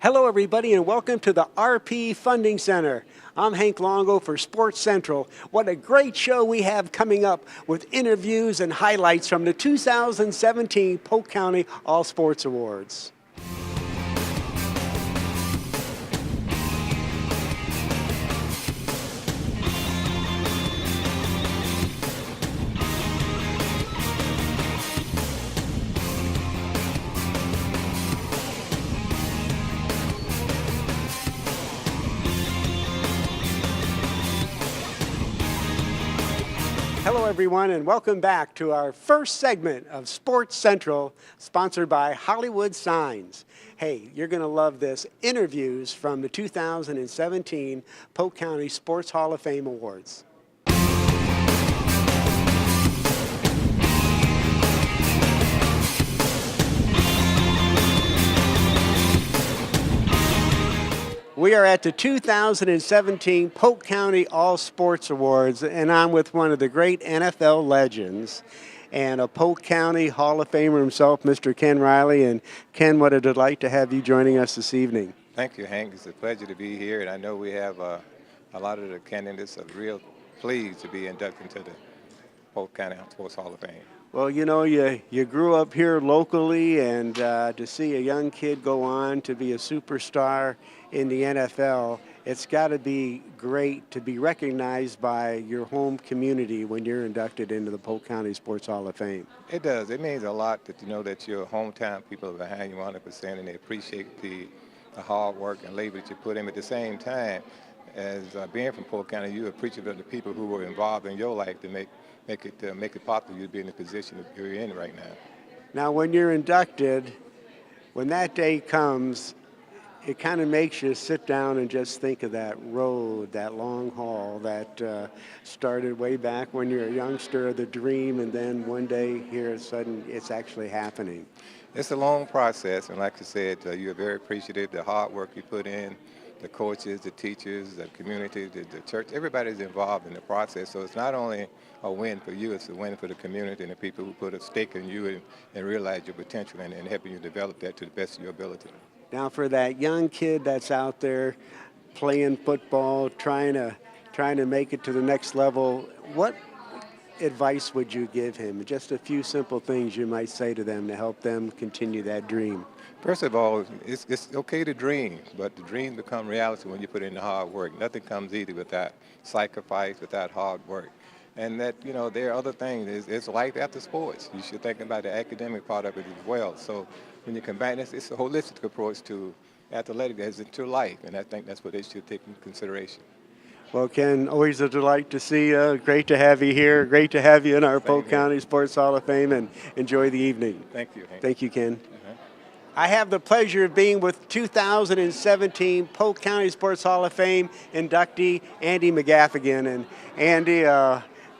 Hello, everybody, and welcome to the RP Funding Center. I'm Hank Longo for Sports Central. What a great show we have coming up with interviews and highlights from the 2017 Polk County All Sports Awards. Hello, everyone, and welcome back to our first segment of Sports Central, sponsored by Hollywood Signs. Hey, you're going to love this. Interviews from the 2017 Polk County Sports Hall of Fame Awards. We are at the 2017 Polk County All Sports Awards, and I'm with one of the great NFL legends and a Polk County Hall of Famer himself, Mr. Ken Riley. And Ken, what a delight to have you joining us this evening. Thank you, Hank. It's a pleasure to be here, and I know we have a lot of the candidates are real pleased to be inducted into the Polk County Sports Hall of Fame. Well, you know, you grew up here locally, and to see a young kid go on to be a superstar in the NFL, it's got to be great to be recognized by your home community when you're inducted into the Polk County Sports Hall of Fame. It does. It means a lot that you know that your hometown people are behind you 100%, and they appreciate the hard work and labor that you put in. At the same time, as being from Polk County, you're appreciative of the people who were involved in your life to make it possible you to be in the position that you're in right now. Now, when you're inducted, when that day comes, it kind of makes you sit down and just think of that road, that long haul that started way back when you're a youngster, the dream, and then one day here, sudden, it's actually happening. It's a long process, and like I said, you're very appreciative of the hard work you put in, the coaches, the teachers, the community, the church, everybody's involved in the process. So it's not only a win for you, it's a win for the community and the people who put a stake in you and realize your potential and helping you develop that to the best of your ability. Now, for that young kid that's out there playing football, trying to make it to the next level, what advice would you give him? Just a few simple things you might say to them to help them continue that dream. First of all, it's okay to dream, but the dreams become reality when you put in the hard work. Nothing comes easy without sacrifice, without hard work. And that, you know, there are other things. It's life after sports. You should think about the academic part of it as well. So when you combine this, it's a holistic approach to athletic as into life, and I think that's what they should take into consideration. Well, Ken, always a delight to see you. Great to have you here. Great to have you in our Polk County Sports Hall of Fame, and enjoy the evening. Thank you, Hank. Thank you, Ken. I have the pleasure of being with 2017 Polk County Sports Hall of Fame inductee Andy McGaffigan. And Andy,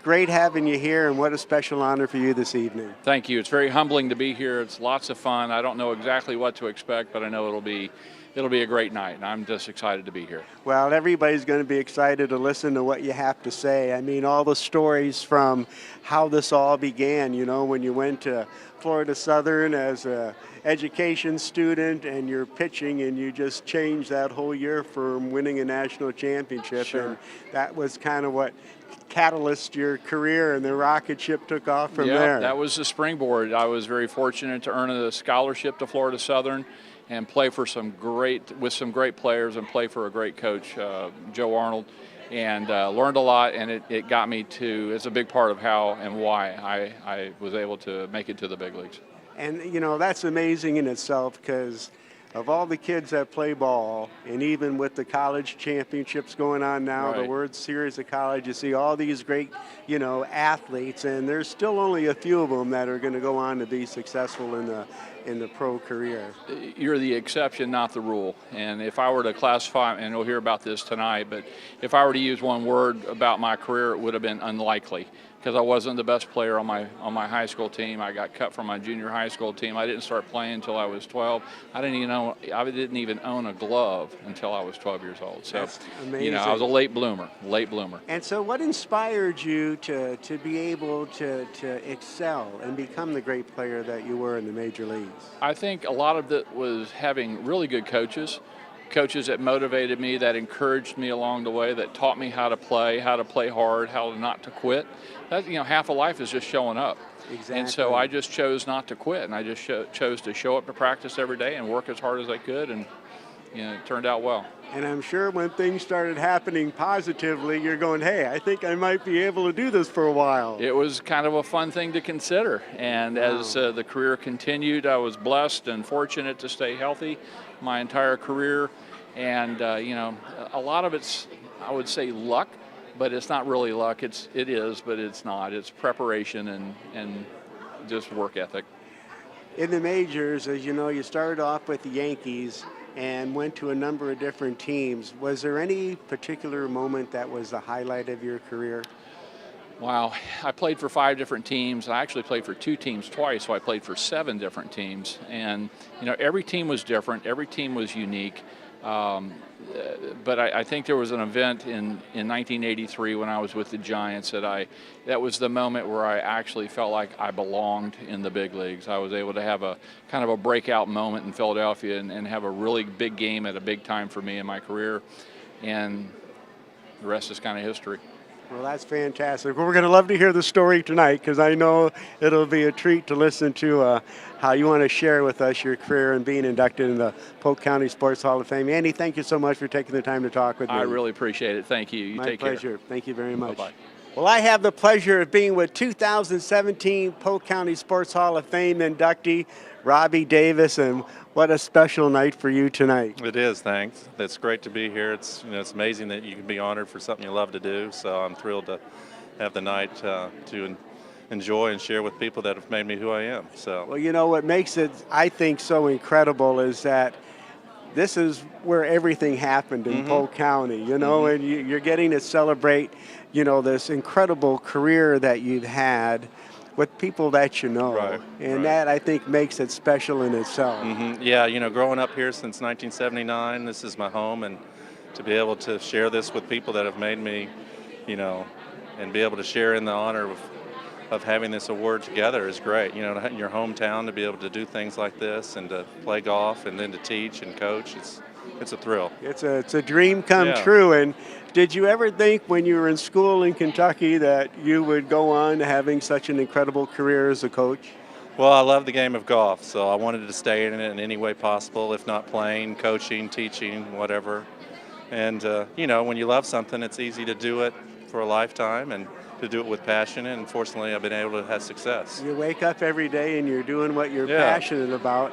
great having you here, and what a special honor for you this evening. Thank you. It's very humbling to be here. It's lots of fun. I don't know exactly what to expect, but I know it'll be a great night, and I'm just excited to be here. Well, everybody's going to be excited to listen to what you have to say. I mean, all the stories from how this all began, you know, when you went to Florida Southern as a education student and you're pitching, and you just changed that whole year from winning a national championship. Sure. And that was kind of what catalyzed your career, and the rocket ship took off from there. That was the springboard. I was very fortunate to earn a scholarship to Florida Southern and play for some great players and play for a great coach, Joe Arnold, and learned a lot, and it got me to, it's a big part of how and why I was able to make it to the big leagues. And, you know, that's amazing in itself, because of all the kids that play ball, and even with the college championships going on now, right, the World Series of College, you see all these great, you know, athletes, and there's still only a few of them that are going to go on to be successful in the pro career. You're the exception, not the rule. And if I were to classify, and we'll hear about this tonight, but if I were to use one word about my career, it would have been unlikely, because I wasn't the best player on my high school team. I got cut from my junior high school team. I didn't start playing until I was 12. I didn't even own a glove until I was 12 years old. So, That's amazing. I was a late bloomer. And so what inspired you to be able to excel and become the great player that you were in the major leagues? I think a lot of it was having really good coaches that motivated me, that encouraged me along the way, that taught me how to play hard, how not to quit. That, half of life is just showing up. Exactly. And so I just chose not to quit, and I just chose to show up to practice every day and work as hard as I could, and it turned out well. And I'm sure when things started happening positively, you're going, hey, I think I might be able to do this for a while. It was kind of a fun thing to consider. And as the career continued, I was blessed and fortunate to stay healthy my entire career. And, a lot of it's, I would say, luck, but it's not really luck. It is, but it's not. It's preparation and just work ethic. In the majors, as you know, you started off with the Yankees and went to a number of different teams. Was there any particular moment that was the highlight of your career? Wow, I played for 5 different teams. I actually played for 2 teams twice, so I played for 7 different teams. And, every team was different. Every team was unique. But I think there was an event in 1983 when I was with the Giants that was the moment where I actually felt like I belonged in the big leagues. I was able to have a kind of a breakout moment in Philadelphia and have a really big game at a big time for me in my career. And the rest is kind of history. Well, that's fantastic. Well, we're going to love to hear the story tonight because I know it'll be a treat to listen to how you want to share with us your career and being inducted in the Polk County Sports Hall of Fame. Andy, thank you so much for taking the time to talk with me. I really appreciate it. Thank you. My take pleasure. care. Thank you very much. Bye-bye. Well, I have the pleasure of being with 2017 Polk County Sports Hall of Fame inductee Robbie Davis, and what a special night for you tonight. It is, thanks. It's great to be here. It's it's amazing that you can be honored for something you love to do. So I'm thrilled to have the night to enjoy and share with people that have made me who I am. So well, what makes it, I think, so incredible is that this is where everything happened in Polk County, and you're getting to celebrate, this incredible career that you've had with people that you know. Right, and that, I think, makes it special in itself. Yeah, growing up here since 1979, this is my home, and to be able to share this with people that have made me, and be able to share in the honor of having this award together is great. In your hometown, to be able to do things like this and to play golf and then to teach and coach, it's a thrill. It's a dream come true. And did you ever think when you were in school in Kentucky that you would go on to having such an incredible career as a coach? Well, I love the game of golf, so I wanted to stay in it in any way possible, if not playing, coaching, teaching, whatever. And, when you love something, it's easy to do it for a lifetime and to do it with passion, and fortunately I've been able to have success. You wake up every day and you're doing what you're passionate about.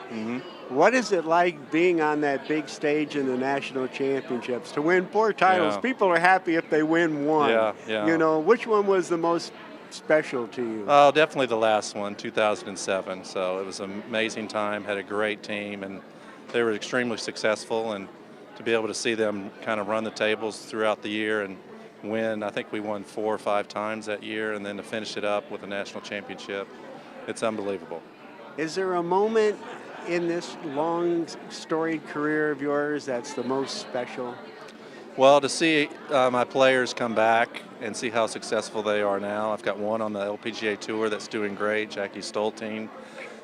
What is it like being on that big stage in the national championships to win 4 titles? Yeah. People are happy if they win 1. Yeah. Which one was the most special to you? Oh, definitely the last one, 2007. So it was an amazing time, had a great team, and they were extremely successful. And to be able to see them kind of run the tables throughout the year and win, I think we won 4 or 5 times that year, and then to finish it up with a national championship, it's unbelievable. Is there a moment in this long, storied career of yours that's the most special? Well, to see my players come back and see how successful they are now. I've got one on the LPGA Tour that's doing great, Jackie Stoltine.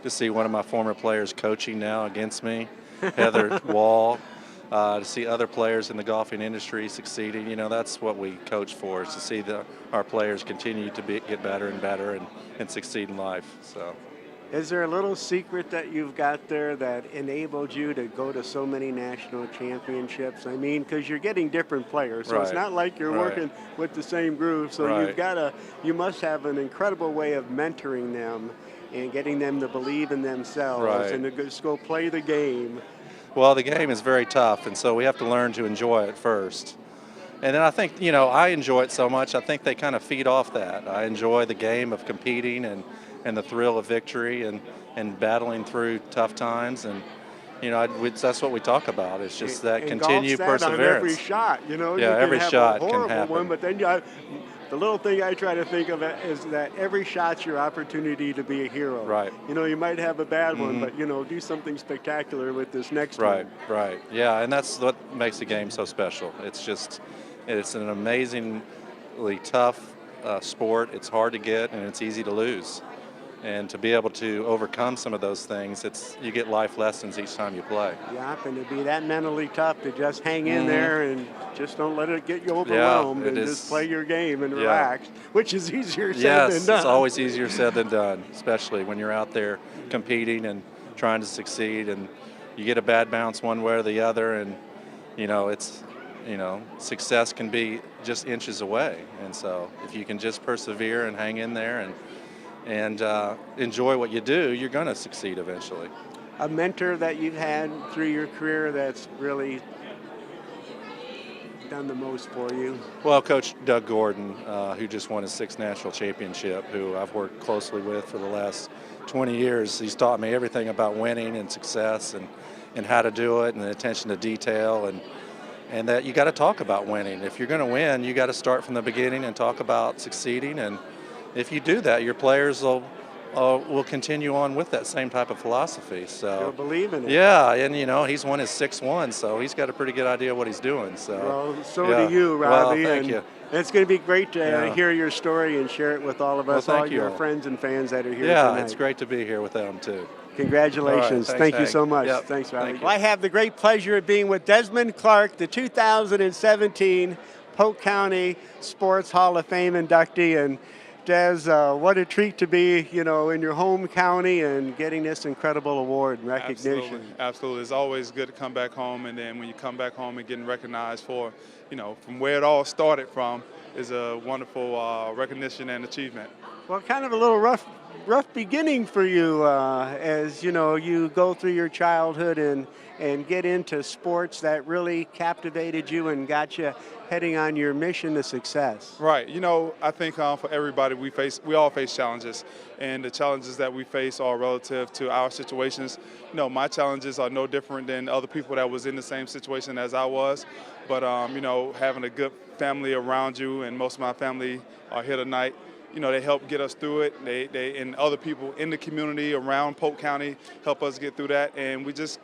To see one of my former players coaching now against me, Heather Wall. To see other players in the golfing industry succeeding, that's what we coach for, is to see our players continue to get better and better and succeed in life. So, is there a little secret that you've got there that enabled you to go to so many national championships? I mean, because you're getting different players, so it's not like you're working with the same group. So you must have an incredible way of mentoring them and getting them to believe in themselves and to just go play the game. Well, the game is very tough, and so we have to learn to enjoy it first. And then I think, I enjoy it so much, I think they kind of feed off that. I enjoy the game of competing and the thrill of victory and battling through tough times. And, that's what we talk about. It's just that continued perseverance. On every shot, Yeah, every shot can happen. But then The little thing I try to think of it is that every shot's your opportunity to be a hero. Right. You know, you might have a bad one, but, you know, do something spectacular with this next Right, one. right. Yeah, and that's what makes the game so special. It's an amazingly tough sport. It's hard to get, and it's easy to lose. And to be able to overcome some of those things, you get life lessons each time you play. Yep, and to be that mentally tough to just hang in there and just don't let it get you overwhelmed and just play your game and relax, which is easier said than done. It's always easier said than done, especially when you're out there competing and trying to succeed, and you get a bad bounce one way or the other, and success can be just inches away. And so if you can just persevere and hang in there and enjoy what you do, you're going to succeed eventually. A mentor that you've had through your career that's really done the most for you? Well, Coach Doug Gordon, who just won his 6th national championship, who I've worked closely with for the last 20 years. He's taught me everything about winning and success and how to do it and the attention to detail and that you got to talk about winning. If you're going to win, you got to start from the beginning and talk about succeeding. And if you do that, your players will continue on with that same type of philosophy. So you'll believe in it. Yeah, and he's won his 6th one, so he's got a pretty good idea what he's doing. So well, so do you, Robbie. Well, thank you. It's going to be great to hear your story and share it with all of us, all your friends and fans that are here tonight. Yeah, it's great to be here with them too. Congratulations. Right, thank you Hank. so much. Yep. Thanks, Robbie. Thank you. Well, I have the great pleasure of being with Desmond Clark, the 2017 Polk County Sports Hall of Fame inductee. And Des, what a treat to be, in your home county and getting this incredible award and recognition. Absolutely. It's always good to come back home, and then when you come back home and getting recognized for, from where it all started from is a wonderful recognition and achievement. Well, kind of a little rough beginning for you as, you go through your childhood and get into sports that really captivated you and got you heading on your mission to success. Right. I think for everybody, we all face challenges, and the challenges that we face are relative to our situations. My challenges are no different than other people that was in the same situation as I was, but, having a good family around you, and most of my family are here tonight, they help get us through it. They and other people in the community around Polk County help us get through that, and we just,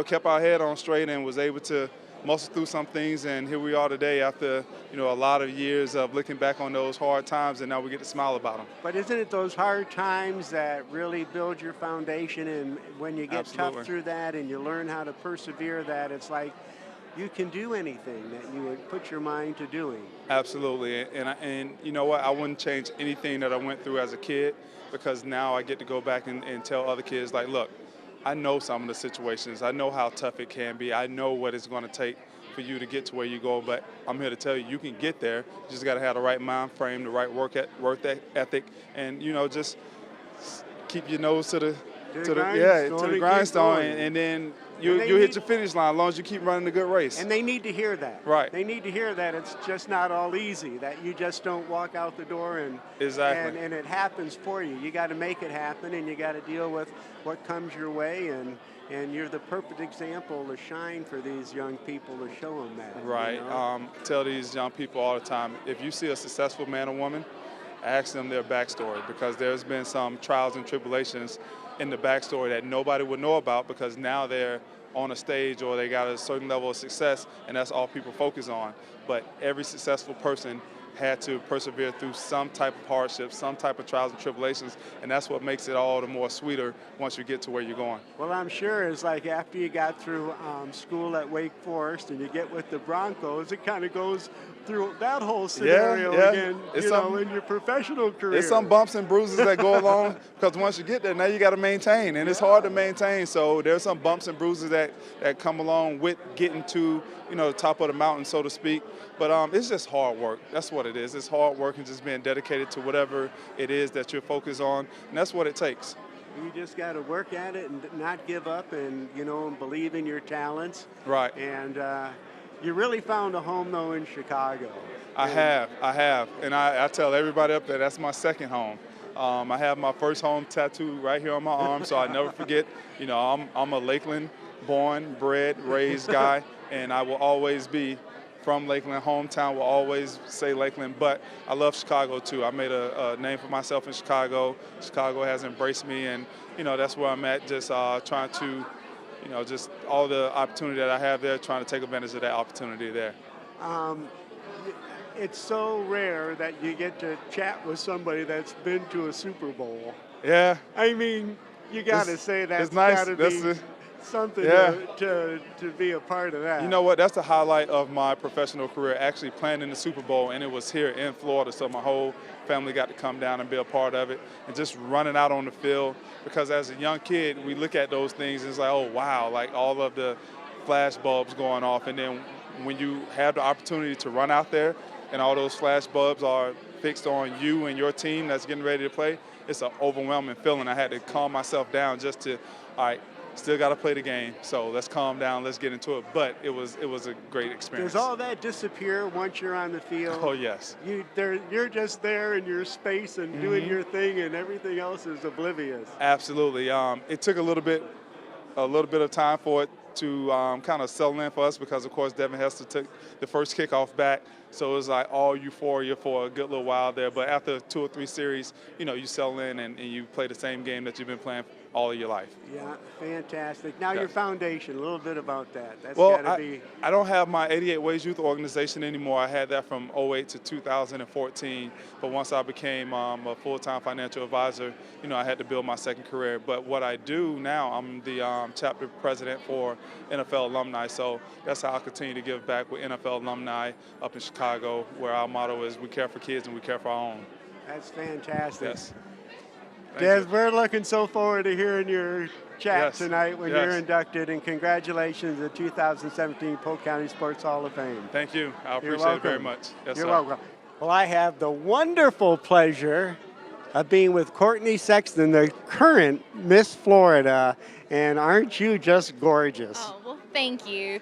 kept our head on straight and was able to muscle through some things, and here we are today after, a lot of years of looking back on those hard times, and now we get to smile about them. But isn't it those hard times that really build your foundation, and when you get tough through that and you learn how to persevere that, it's like you can do anything that you would put your mind to doing. Absolutely, and you know what? I wouldn't change anything that I went through as a kid, because now I get to go back and tell other kids, like, look, I know some of the situations. I know how tough it can be. I know what it's going to take for you to get to where you go, but I'm here to tell you, you can get there. You just got to have the right mind frame, the right work ethic, and, just keep your nose to the grindstone, and then you hit your finish line as long as you keep running a good race. And they need to hear that. Right. They need to hear that it's just not all easy, that you just don't walk out the door and it happens for you. You got to make it happen, and you got to deal with what comes your way, and you're the perfect example to shine for these young people to show them that. Right. Tell these young people all the time, if you see a successful man or woman, ask them their backstory, because there's been some trials and tribulations in the backstory that nobody would know about, because now they're on a stage or they got a certain level of success, and that's all people focus on. But every successful person had to persevere through some type of hardship, some type of trials and tribulations, and that's what makes it all the more sweeter once you get to where you're going. Well, I'm sure it's like after you got through school at Wake Forest and you get with the Broncos, it kind of goes through that whole scenario again, in your professional career. There's some bumps and bruises that go along, because once you get there, now you got to maintain, and it's hard to maintain. So there's some bumps and bruises that come along with getting to, the top of the mountain, so to speak. But it's just hard work. That's what it is. It's hard work and just being dedicated to whatever it is that you're focused on, and that's what it takes. You just got to work at it and not give up, and believe in your talents. Right. And you really found a home though in Chicago. I have, and I tell everybody up there that's my second home. I have my first home tattoo right here on my arm, so I never forget. I'm a Lakeland born, bred, raised guy, and I will always be from Lakeland. Hometown will always say Lakeland, but I love Chicago too. I made a name for myself in Chicago. Chicago has embraced me, and that's where I'm at. Just trying to, just all the opportunity that I have there, trying to take advantage of that opportunity there. Um, it's so rare that you get to chat with somebody that's been to a Super Bowl. Yeah. I mean, you got to say that's it's nice. got to be something to be a part of that. You know what? That's the highlight of my professional career, actually playing in the Super Bowl, and it was here in Florida, so my whole family got to come down and be a part of it, and just running out on the field, because as a young kid, we look at those things and it's like, oh, wow, like all of the flash bulbs going off, and then when you have the opportunity to run out there and all those flash bulbs are fixed on you and your team that's getting ready to play, it's an overwhelming feeling. I had to calm myself down just to, all right, still got to play the game, so let's calm down, let's get into it. But it was a great experience. Does all that disappear once you're on the field? Oh, yes. You're just there in your space and doing your thing, and everything else is oblivious. Absolutely. It took a little bit of time for it to kind of settle in for us, because, of course, Devin Hester took the first kickoff back. So it was like all euphoria for a good little while there. But after 2 or 3 series, you settle in and you play the same game that you've been playing all of your life. Yeah, fantastic. Now your foundation, a little bit about that. That's well, got to be. I don't have my 88 Ways Youth Organization anymore. I had that from 08 to 2014. But once I became a full-time financial advisor, I had to build my second career. But what I do now, I'm the chapter president for NFL alumni. So that's how I continue to give back with NFL alumni up in Chicago, where our motto is we care for kids and we care for our own. That's fantastic. Yes. Des, we're looking so forward to hearing your chat tonight when you're inducted, and congratulations to the 2017 Polk County Sports Hall of Fame. Thank you. I appreciate it very much. Yes, You're sir. welcome. Well, I have the wonderful pleasure of being with Courtney Sexton, the current Miss Florida, and aren't you just gorgeous? Oh, well, thank you.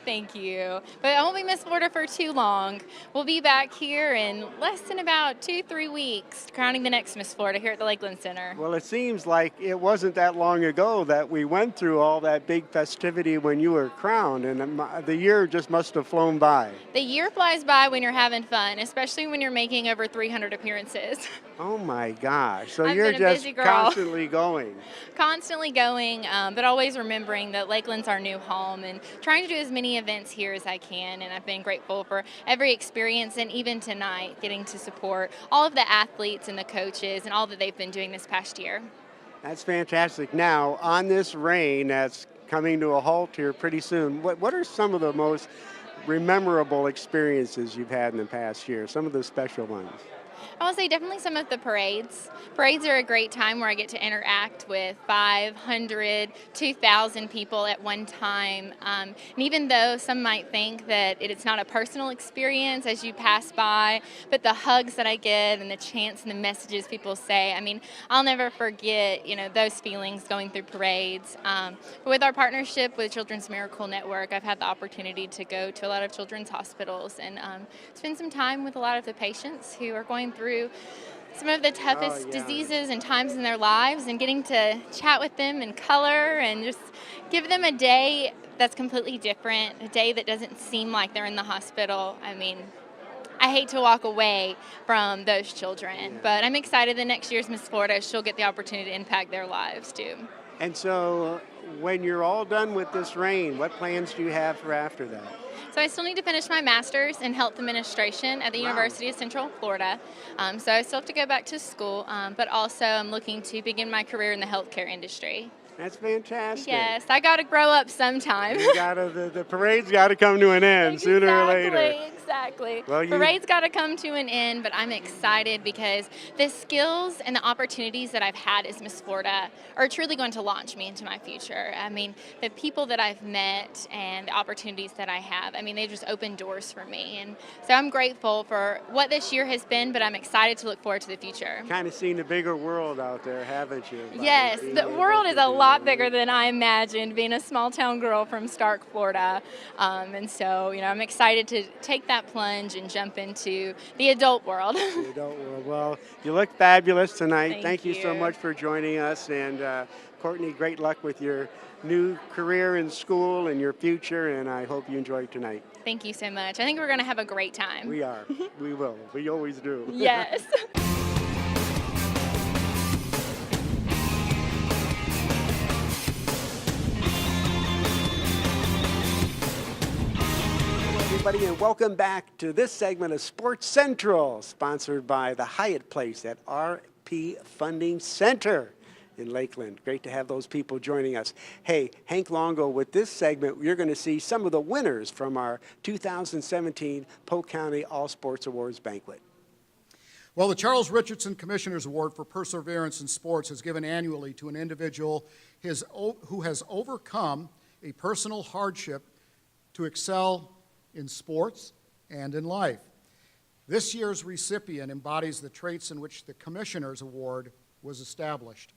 But I won't be Miss Florida for too long. We'll be back here in less than about 2-3 weeks, crowning the next Miss Florida here at the Lakeland Center. Well, it seems like it wasn't that long ago that we went through all that big festivity when you were crowned, and the year just must have flown by. The year flies by when you're having fun, especially when you're making over 300 appearances. Oh my gosh, so I've you're been a just busy girl. constantly going. Constantly going, but always remembering that Lakeland's our new home and trying to do as many events here as I can. And I've been grateful for every experience, and even tonight getting to support all of the athletes and the coaches and all that they've been doing this past year. That's fantastic. Now, on this rain that's coming to a halt here pretty soon, what are some of the most memorable experiences you've had in the past year, some of the special ones? I will say definitely some of the parades. Parades are a great time where I get to interact with 500, 2,000 people at one time. And even though some might think that it's not a personal experience as you pass by, but the hugs that I get and the chants and the messages people say, I mean, I'll never forget, those feelings going through parades. But with our partnership with Children's Miracle Network, I've had the opportunity to go to a lot of children's hospitals and spend some time with a lot of the patients who are going through some of the toughest diseases and times in their lives, and getting to chat with them in color and just give them a day that's completely different, a day that doesn't seem like they're in the hospital. I mean, I hate to walk away from those children, but I'm excited that next year's Miss Florida, she'll get the opportunity to impact their lives too. And so when you're all done with this reign, what plans do you have for after that? So I still need to finish my master's in health administration at the University of Central Florida. So I still have to go back to school, but also I'm looking to begin my career in the healthcare industry. That's fantastic. Yes, I got to grow up sometime. The parade's got to come to an end sooner or later. Exactly. Well, Parade's got to come to an end, but I'm excited because the skills and the opportunities that I've had as Miss Florida are truly going to launch me into my future. I mean, the people that I've met and the opportunities that I have, I mean, they just opened doors for me. And so I'm grateful for what this year has been, but I'm excited to look forward to the future. Kind of seen a bigger world out there, haven't you? Yes, the world is a lot bigger than I imagined, being a small town girl from Stark, Florida. And so, I'm excited to take that plunge and jump into the adult world. The adult world. Well, you look fabulous tonight. Thank you so much for joining us, and Courtney, great luck with your new career in school and your future, and I hope you enjoyed tonight. Thank you so much. I think we're going to have a great time. We are. We will. We always do. Yes. Everybody, and welcome back to this segment of Sports Central, sponsored by the Hyatt Place at RP Funding Center in Lakeland. Great to have those people joining us. Hey, Hank Longo, with this segment, you're going to see some of the winners from our 2017 Polk County All Sports Awards banquet. Well, the Charles Richardson Commissioner's Award for Perseverance in Sports is given annually to an individual who has overcome a personal hardship to excel in sports and in life. This year's recipient embodies the traits in which the Commissioner's Award was established.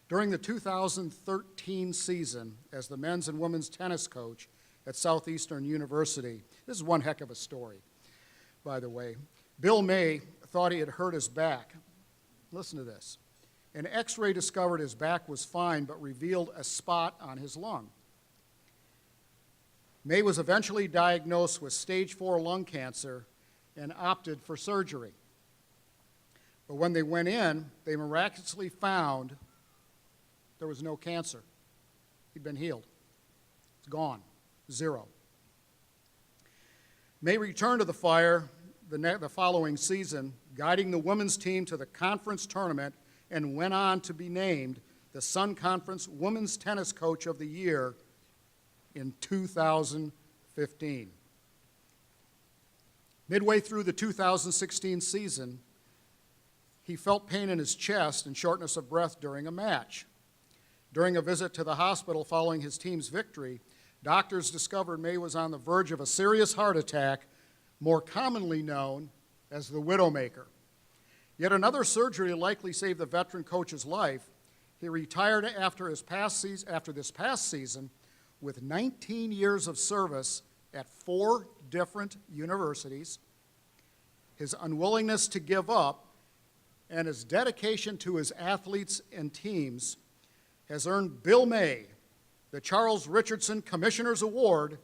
During the 2013 season, as the men's and women's tennis coach at Southeastern University, this is one heck of a story, by the way. Bill May thought he had hurt his back. Listen to this. An X-ray discovered his back was fine, but revealed a spot on his lung. May was eventually diagnosed with stage 4 lung cancer and opted for surgery. But when they went in, they miraculously found there was no cancer. He'd been healed. It's gone. Zero. May returned to the fire the following season, guiding the women's team to the conference tournament, and went on to be named the Sun Conference Women's Tennis Coach of the Year in 2015. Midway through the 2016 season, he felt pain in his chest and shortness of breath during a match. During a visit to the hospital following his team's victory, doctors discovered May was on the verge of a serious heart attack, more commonly known as the Widowmaker. Yet another surgery likely saved the veteran coach's life. He retired after this past season with 19 years of service at 4 different universities. His unwillingness to give up and his dedication to his athletes and teams has earned Bill May the Charles Richardson Commissioner's Award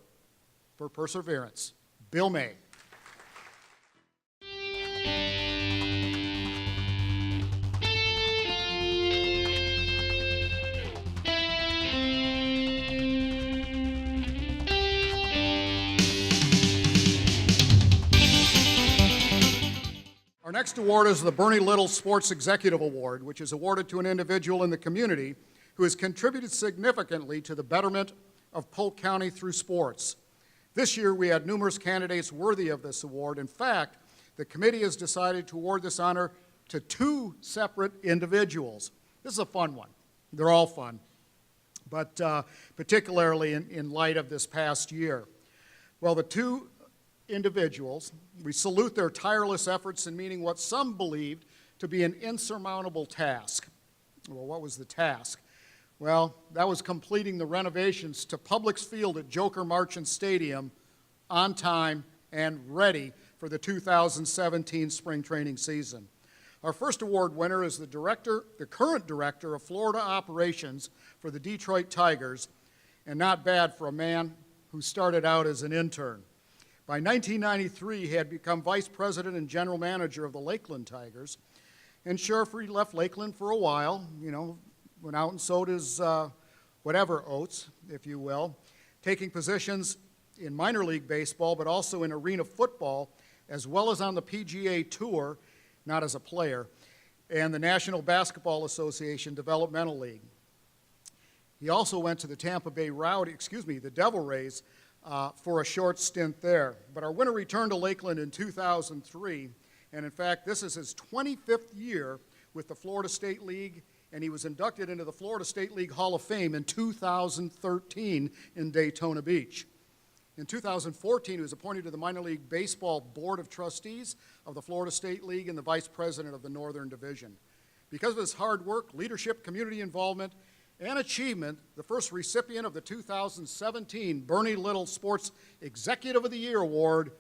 for Perseverance. Bill May. Our next award is the Bernie Little Sports Executive Award, which is awarded to an individual in the community who has contributed significantly to the betterment of Polk County through sports. This year, we had numerous candidates worthy of this award. In fact, the committee has decided to award this honor to 2 separate individuals. This is a fun one. They're all fun, but particularly in light of this past year. Well, the 2 individuals, we salute their tireless efforts in meeting what some believed to be an insurmountable task. Well, what was the task? Well, that was completing the renovations to Publix Field at Joker Marchant Stadium on time and ready for the 2017 spring training season. Our first award winner is the current director of Florida operations for the Detroit Tigers, and not bad for a man who started out as an intern. By 1993, he had become vice president and general manager of the Lakeland Tigers. And sure, he left Lakeland for a while, went out and sowed his whatever oats, if you will, taking positions in minor league baseball, but also in arena football, as well as on the PGA Tour, not as a player, and the National Basketball Association Developmental League. He also went to the the Devil Rays, for a short stint there. But our winner returned to Lakeland in 2003, and in fact, this is his 25th year with the Florida State League, and he was inducted into the Florida State League Hall of Fame in 2013 in Daytona Beach. In 2014, he was appointed to the Minor League Baseball Board of Trustees of the Florida State League and the Vice President of the Northern Division. Because of his hard work, leadership, community involvement, and achievement, the first recipient of the 2017 Bernie Little Sports Executive of the Year Award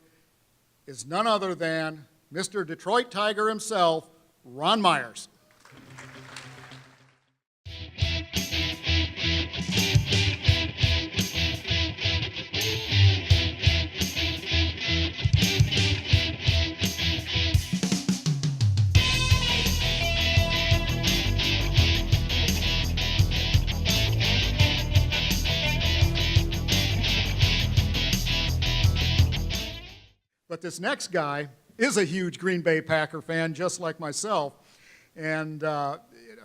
is none other than Mr. Detroit Tiger himself, Ron Myers. But this next guy is a huge Green Bay Packer fan, just like myself, and a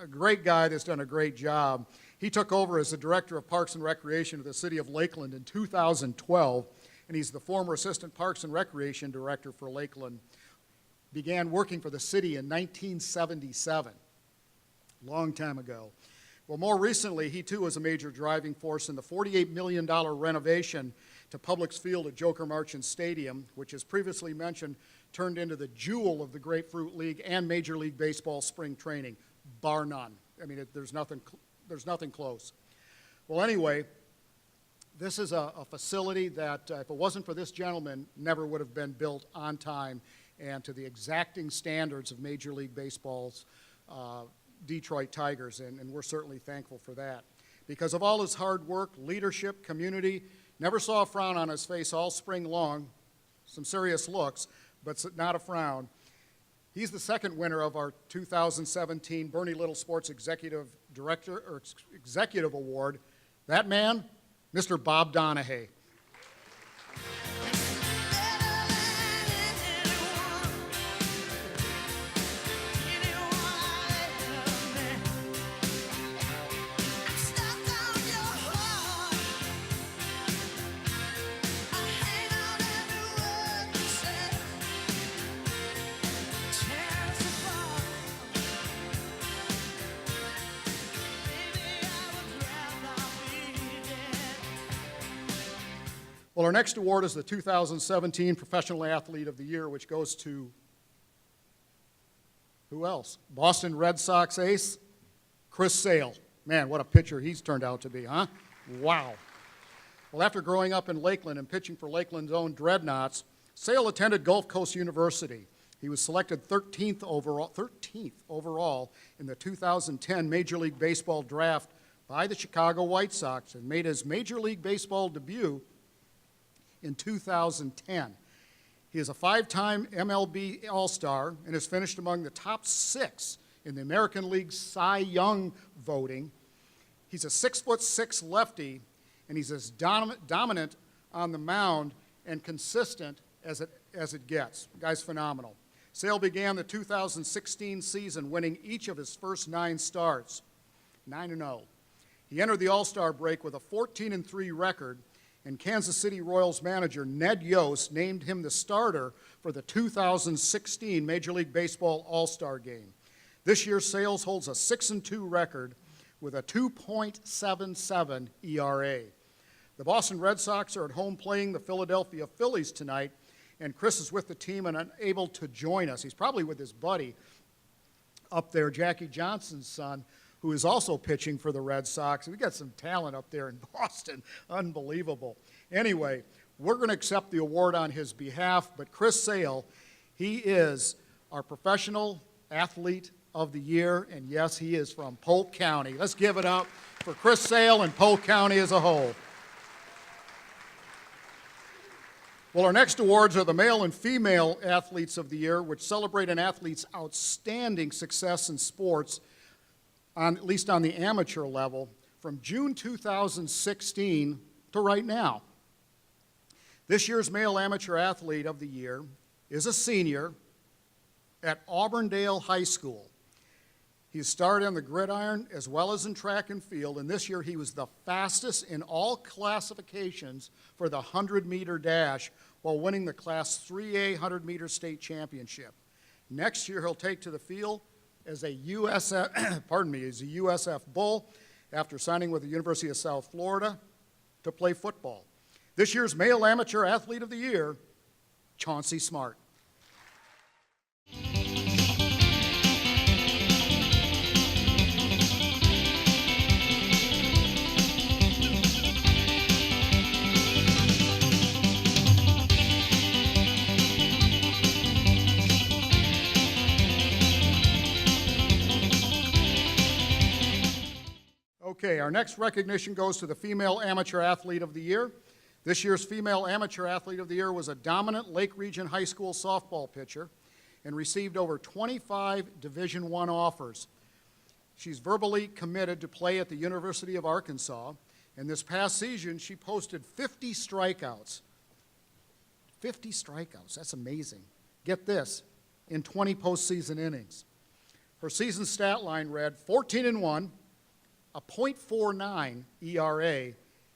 great guy that's done a great job. He took over as the Director of Parks and Recreation of the City of Lakeland in 2012, and he's the former Assistant Parks and Recreation Director for Lakeland. Began working for the city in 1977, long time ago. Well, more recently, he too was a major driving force in the $48 million renovation to Publix Field at Joker Marchant Stadium, which, as previously mentioned, turned into the jewel of the Grapefruit League and Major League Baseball spring training, bar none. I mean, there's nothing close. Well, anyway, this is a facility that, if it wasn't for this gentleman, never would have been built on time and to the exacting standards of Major League Baseball's Detroit Tigers, and we're certainly thankful for that. Because of all his hard work, leadership, community, never saw a frown on his face all spring long, some serious looks, but not a frown. He's the second winner of our 2017 Bernie Little Sports Executive Award. That man, Mr. Bob Donahue. Well, our next award is the 2017 Professional Athlete of the Year, which goes to, who else? Boston Red Sox ace, Chris Sale. Man, what a pitcher he's turned out to be, huh? Wow. Well, after growing up in Lakeland and pitching for Lakeland's own Dreadnoughts, Sale attended Gulf Coast University. He was selected 13th overall in the 2010 Major League Baseball draft by the Chicago White Sox and made his Major League Baseball debut in 2010. He is a five-time MLB All-Star and has finished among the top 6 in the American League Cy Young voting. He's a 6'6" lefty, and he's as dominant on the mound and consistent as it gets. The guy's phenomenal. Sale began the 2016 season winning each of his first 9 starts, 9-0. He entered the All-Star break with a 14-3 record, and Kansas City Royals manager Ned Yost named him the starter for the 2016 Major League Baseball All-Star Game. This year, Sales holds a 6-2 record with a 2.77 ERA. The Boston Red Sox are at home playing the Philadelphia Phillies tonight, and Chris is with the team and unable to join us. He's probably with his buddy up there, Jackie Johnson's son, who is also pitching for the Red Sox. We got some talent up there in Boston. Unbelievable. Anyway, we're going to accept the award on his behalf, but Chris Sale, he is our Professional Athlete of the Year, and yes, he is from Polk County. Let's give it up for Chris Sale and Polk County as a whole. Well, our next awards are the Male and Female Athletes of the Year, which celebrate an athlete's outstanding success in sports, at least on the amateur level, from June 2016 to right now. This year's Male Amateur Athlete of the Year is a senior at Auburndale High School. He starred on the gridiron as well as in track and field, and this year he was the fastest in all classifications for the 100-meter dash while winning the Class 3A 100-meter state championship. Next year he'll take to the field as a USF Bull after signing with the University of South Florida to play football. This year's Male Amateur Athlete of the Year, Chauncey Smart. Okay, our next recognition goes to the Female Amateur Athlete of the Year. This year's Female Amateur Athlete of the Year was a dominant Lake Region High School softball pitcher and received over 25 Division I offers. She's verbally committed to play at the University of Arkansas, and this past season she posted 50 strikeouts. 50 strikeouts, that's amazing. Get this, in 20 postseason innings. Her season stat line read 14-1, a .49 ERA,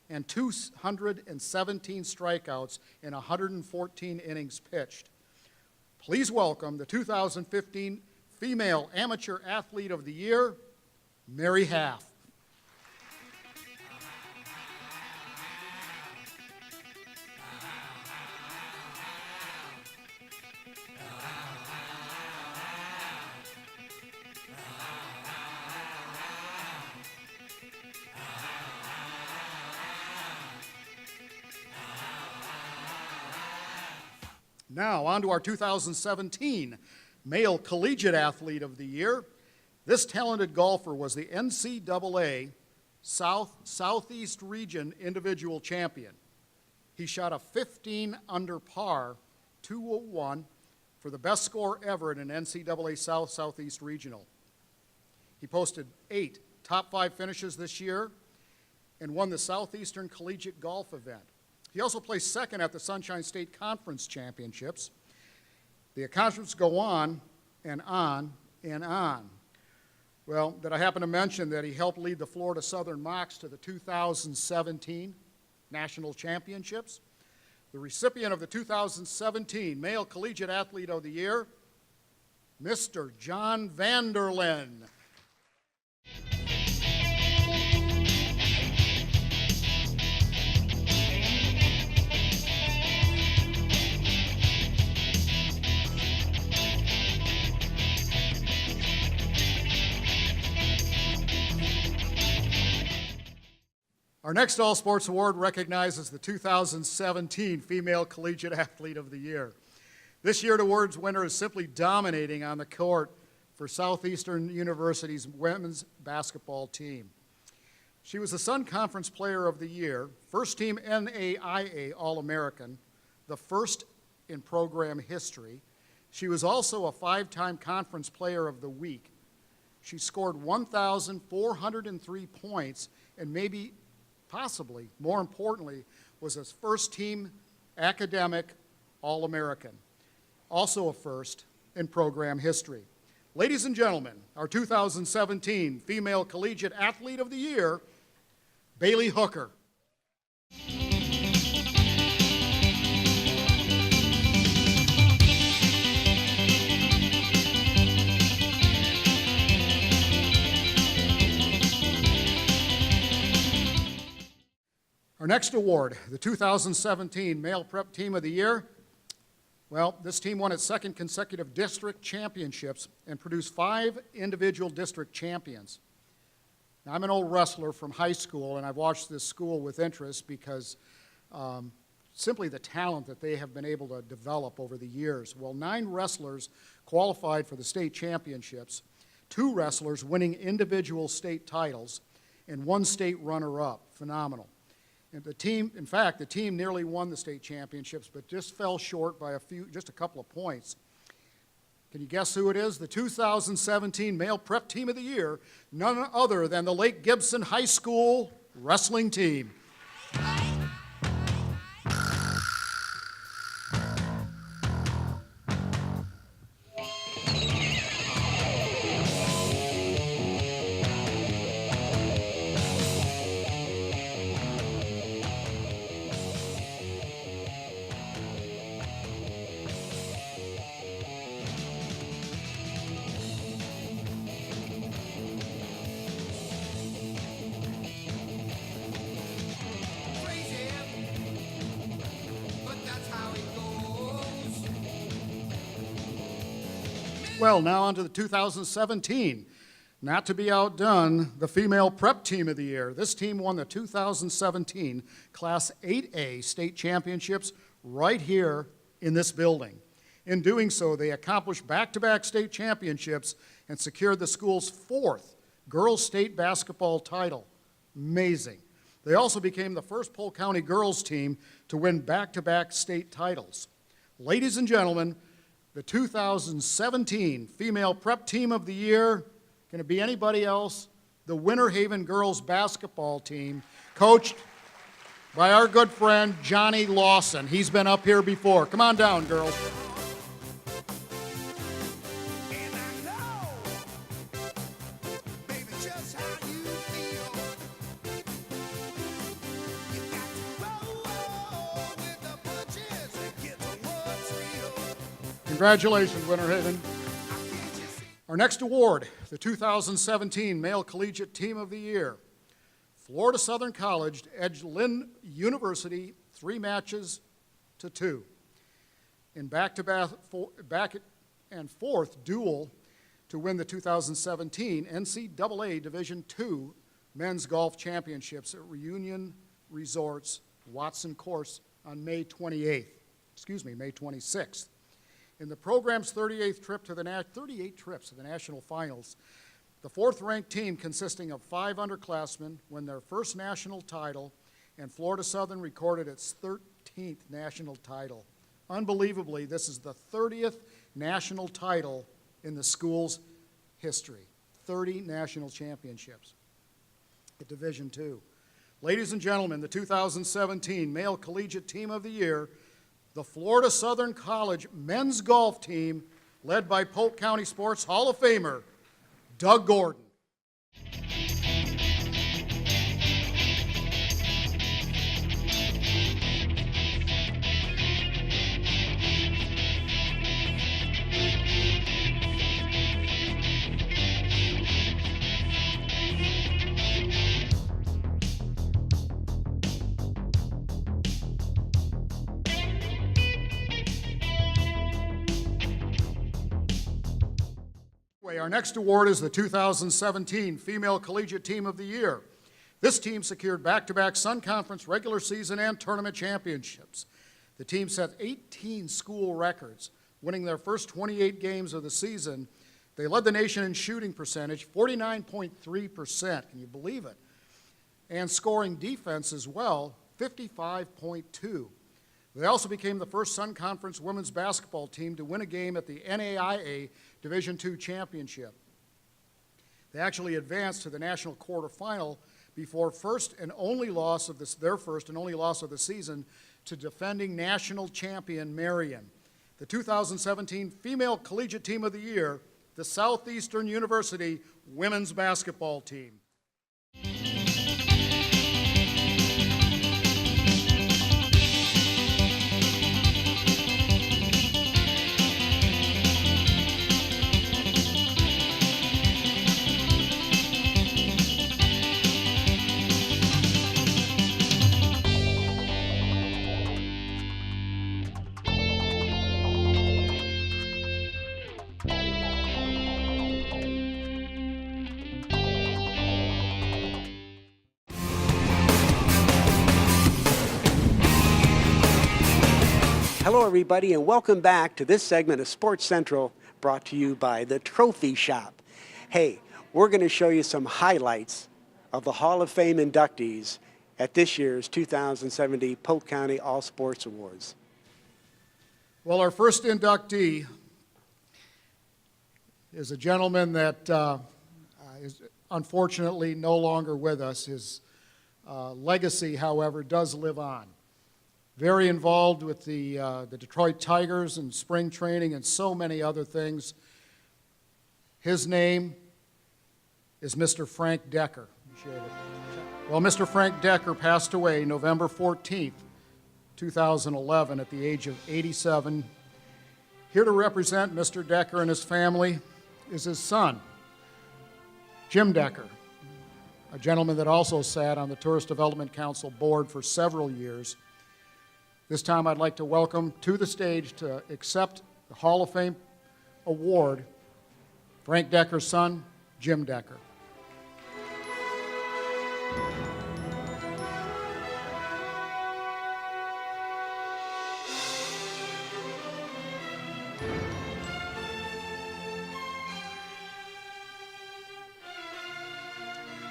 and 217 strikeouts in 114 innings pitched. Please welcome the 2015 Female Amateur Athlete of the Year, Mary Half. Now, on to our 2017 Male Collegiate Athlete of the Year. This talented golfer was the NCAA Southeast Region Individual Champion. He shot a 15 under par, 201, for the best score ever in an NCAA Southeast Regional. He posted 8 top 5 finishes this year and won the Southeastern Collegiate Golf event. He also placed second at the Sunshine State Conference Championships. The accomplishments go on and on and on. Well, did I happen to mention that he helped lead the Florida Southern Mocs to the 2017 National Championships? The recipient of the 2017 Male Collegiate Athlete of the Year, Mr. John Vanderlen. Our next All Sports Award recognizes the 2017 Female Collegiate Athlete of the Year. This year, the award's winner is simply dominating on the court for Southeastern University's women's basketball team. She was the Sun Conference Player of the Year, first team NAIA All-American, the first in program history. She was also a 5-time Conference Player of the Week. She scored 1,403 points and possibly, more importantly, was his first team academic All-American, also a first in program history. Ladies and gentlemen, our 2017 Female Collegiate Athlete of the Year, Bailey Hooker. Our next award, the 2017 Male Prep Team of the Year. Well, this team won its second consecutive district championships and produced 5 individual district champions. Now, I'm an old wrestler from high school, and I've watched this school with interest because simply the talent that they have been able to develop over the years. Well, 9 wrestlers qualified for the state championships, 2 wrestlers winning individual state titles, and 1 state runner-up. Phenomenal. And the team nearly won the state championships, but just fell short by just a couple of points. Can you guess who it is? The 2017 Male Prep Team of the Year, none other than the Lake Gibson High School wrestling team. Well, now on to the 2017. Not to be outdone, the Female Prep Team of the Year. This team won the 2017 Class 8A state championships right here in this building. In doing so, they accomplished back-to-back state championships and secured the school's 4th girls' state basketball title. Amazing. They also became the first Polk County girls team to win back-to-back state titles. Ladies and gentlemen, the 2017 Female Prep Team of the Year, can it be anybody else? The Winter Haven girls basketball team, coached by our good friend Johnny Lawson. He's been up here before. Come on down, girls. Congratulations, Winter Haven. Our next award, the 2017 Male Collegiate Team of the Year. Florida Southern College edged Lynn University 3-2 in back-to-back back and forth duel to win the 2017 NCAA Division II Men's Golf Championships at Reunion Resorts Watson Course on May 26th. In the program's 38th trip to the 38 trips to the national finals, the fourth-ranked team, consisting of 5 underclassmen, won their first national title, and Florida Southern recorded its 13th national title. Unbelievably, this is the 30th national title in the school's history. 30 national championships at Division II. Ladies and gentlemen, the 2017 Male Collegiate Team of the Year, the Florida Southern College men's golf team, led by Polk County Sports Hall of Famer, Doug Gordon. Our next award is the 2017 Female Collegiate Team of the Year. This team secured back-to-back Sun Conference regular season and tournament championships. The team set 18 school records, winning their first 28 games of the season. They led the nation in shooting percentage, 49.3%, can you believe it? And scoring defense as well, 55.2%. They also became the first Sun Conference women's basketball team to win a game at the NAIA Division II Championship. They actually advanced to the national quarterfinal before their first and only loss of the season to defending national champion Marion. The 2017 Female Collegiate Team of the Year, the Southeastern University women's basketball team. Hello, everybody, and welcome back to this segment of Sports Central, brought to you by the Trophy Shop. Hey, we're going to show you some highlights of the Hall of Fame inductees at this year's 2017 Polk County All Sports Awards. Well, our first inductee is a gentleman that is unfortunately no longer with us. His legacy, however, does live on. Very involved with the Detroit Tigers and spring training and so many other things. His name is Mr. Frank Decker. Appreciate it. Well, Mr. Frank Decker passed away November 14th, 2011 at the age of 87. Here to represent Mr. Decker and his family is his son, Jim Decker, a gentleman that also sat on the Tourist Development Council board for several years. This time I'd like to welcome to the stage to accept the Hall of Fame award, Frank Decker's son, Jim Decker.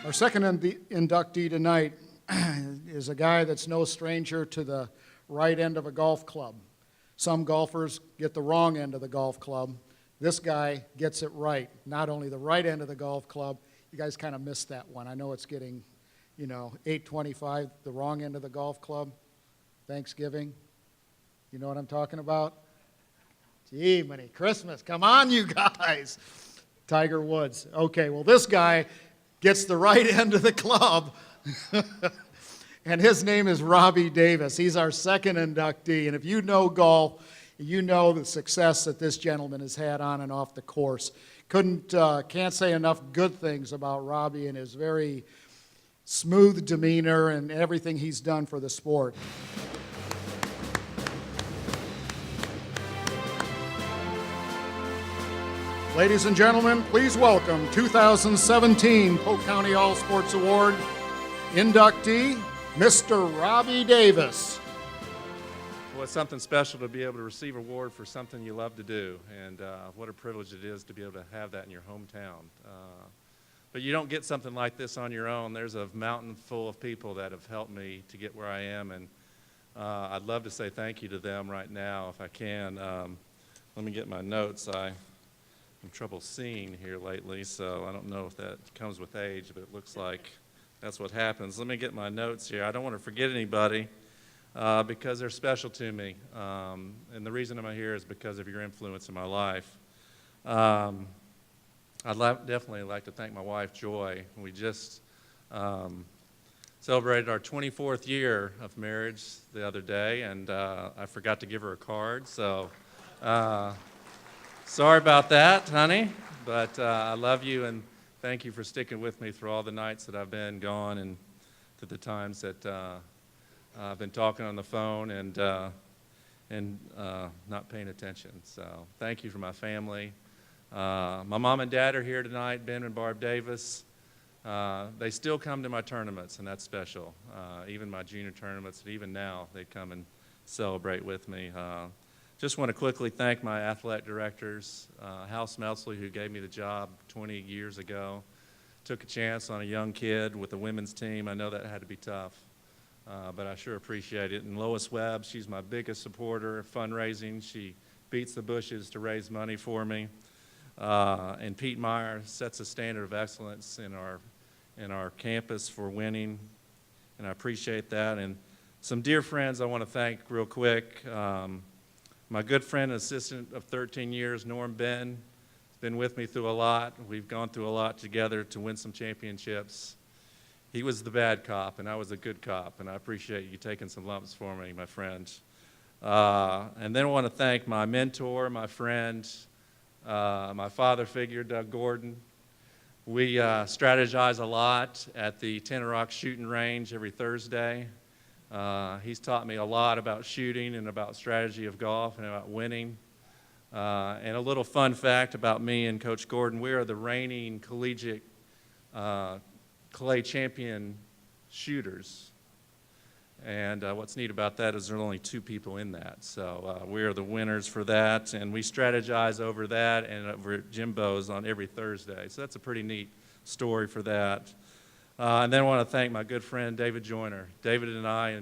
Our second inductee tonight is a guy that's no stranger to the right end of a golf club. Some golfers get the wrong end of the golf club. This guy gets it right. Not only the right end of the golf club, you guys kind of missed that one. I know it's getting, 825, the wrong end of the golf club, Thanksgiving. You know what I'm talking about? Gee, many Christmas. Come on, you guys. Tiger Woods. Okay, well, this guy gets the right end of the club, and his name is Robbie Davis. He's our second inductee, and if you know golf, you know the success that this gentleman has had on and off the course. Can't say enough good things about Robbie and his very smooth demeanor and everything he's done for the sport. Ladies and gentlemen, please welcome 2017 Polk County All Sports Award inductee, Mr. Robbie Davis. Well, it's something special to be able to receive an award for something you love to do, and what a privilege it is to be able to have that in your hometown. But you don't get something like this on your own. There's a mountain full of people that have helped me to get where I am, and I'd love to say thank you to them right now if I can. Let me get my notes. I'm trouble seeing here lately, so I don't know if that comes with age, but it looks like that's what happens. Let me get my notes here. I don't want to forget anybody because they're special to me, and the reason I'm here is because of your influence in my life. I'd definitely like to thank my wife, Joy. We just celebrated our 24th year of marriage the other day, and I forgot to give her a card, so sorry about that, honey, but I love you, and thank you for sticking with me through all the nights that I've been gone and to the times that I've been talking on the phone and not paying attention. So thank you for my family. My mom and dad are here tonight, Ben and Barb Davis. They still come to my tournaments, and that's special. Even my junior tournaments, and even now, they come and celebrate with me. Just want to quickly thank my athletic directors, Hal Smelsley, who gave me the job 20 years ago. Took a chance on a young kid with the women's team. I know that had to be tough, but I sure appreciate it. And Lois Webb, she's my biggest supporter, fundraising. She beats the bushes to raise money for me. And Pete Meyer sets a standard of excellence in our campus for winning, and I appreciate that. And some dear friends I want to thank real quick. My good friend and assistant of 13 years, Norm Ben, has been with me through a lot. We've gone through a lot together to win some championships. He was the bad cop, and I was a good cop, and I appreciate you taking some lumps for me, my friend. And then I want to thank my mentor, my friend, my father figure, Doug Gordon. We strategize a lot at the Tenor Rock shooting range every Thursday. He's taught me a lot about shooting and about strategy of golf and about winning. And a little fun fact about me and Coach Gordon, we are the reigning collegiate clay champion shooters. And what's neat about that is there are only 2 people in that. So we are the winners for that, and we strategize over that and over at Jimbo's on every Thursday. So that's a pretty neat story for that. And then I want to thank my good friend David Joyner. David and I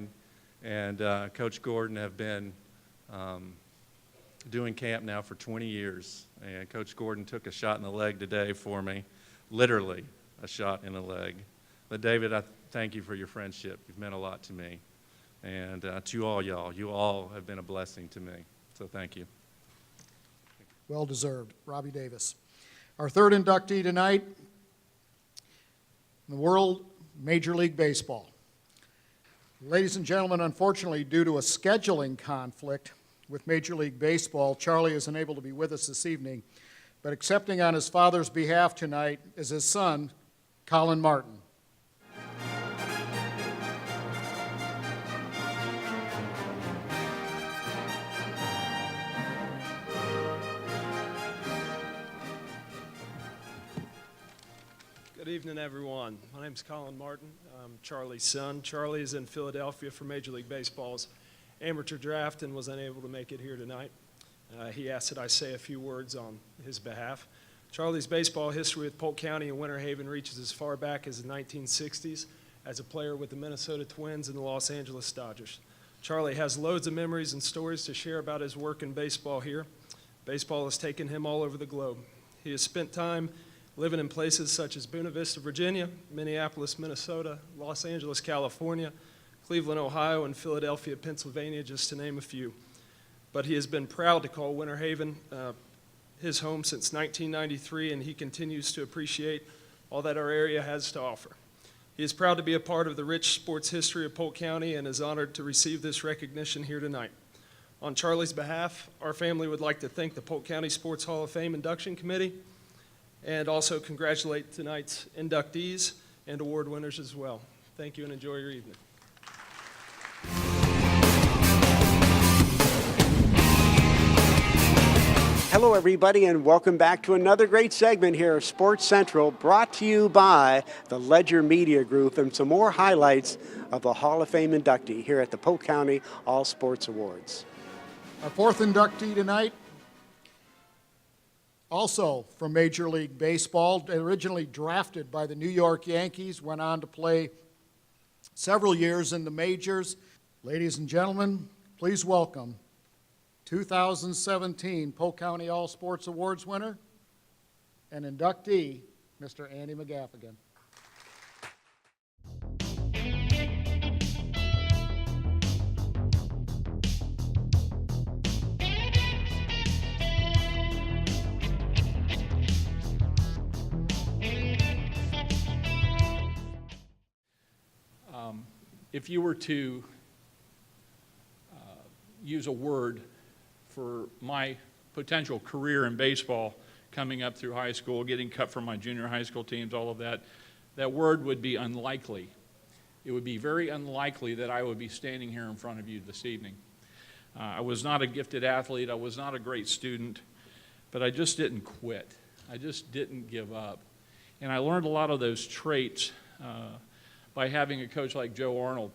and Coach Gordon have been doing camp now for 20 years. And Coach Gordon took a shot in the leg today for me, literally a shot in the leg. But David, I thank you for your friendship. You've meant a lot to me. And to all y'all, you all have been a blessing to me. So thank you. Well deserved, Robbie Davis. Our third inductee tonight, in the World Major League Baseball. Ladies and gentlemen, unfortunately, due to a scheduling conflict with Major League Baseball, Charlie is unable to be with us this evening, but accepting on his father's behalf tonight is his son, Colin Martin. Good evening, everyone. My name's Colin Martin. I'm Charlie's son. Charlie is in Philadelphia for Major League Baseball's amateur draft and was unable to make it here tonight. He asked that I say a few words on his behalf. Charlie's baseball history with Polk County and Winter Haven reaches as far back as the 1960s as a player with the Minnesota Twins and the Los Angeles Dodgers. Charlie has loads of memories and stories to share about his work in baseball here. Baseball has taken him all over the globe. He has spent time living in places such as Buena Vista, Virginia, Minneapolis, Minnesota, Los Angeles, California, Cleveland, Ohio, and Philadelphia, Pennsylvania, just to name a few. But he has been proud to call Winter Haven his home since 1993, and he continues to appreciate all that our area has to offer. He is proud to be a part of the rich sports history of Polk County and is honored to receive this recognition here tonight. On Charlie's behalf, our family would like to thank the Polk County Sports Hall of Fame Induction Committee and also congratulate tonight's inductees and award winners as well. Thank you and enjoy your evening. Hello, everybody, and welcome back to another great segment here of Sports Central, brought to you by the Ledger Media Group, and some more highlights of the Hall of Fame inductee here at the Polk County All Sports Awards. Our fourth inductee tonight, also from Major League Baseball, originally drafted by the New York Yankees, went on to play several years in the majors. Ladies and gentlemen, please welcome 2017 Polk County All Sports Awards winner and inductee, Mr. Andy McGaffigan. If you were to use a word for my potential career in baseball, coming up through high school, getting cut from my junior high school teams, all of that, that word would be unlikely. It would be very unlikely that I would be standing here in front of you this evening. I was not a gifted athlete, I was not a great student, but I just didn't quit. I just didn't give up. And I learned a lot of those traits by having a coach like Joe Arnold.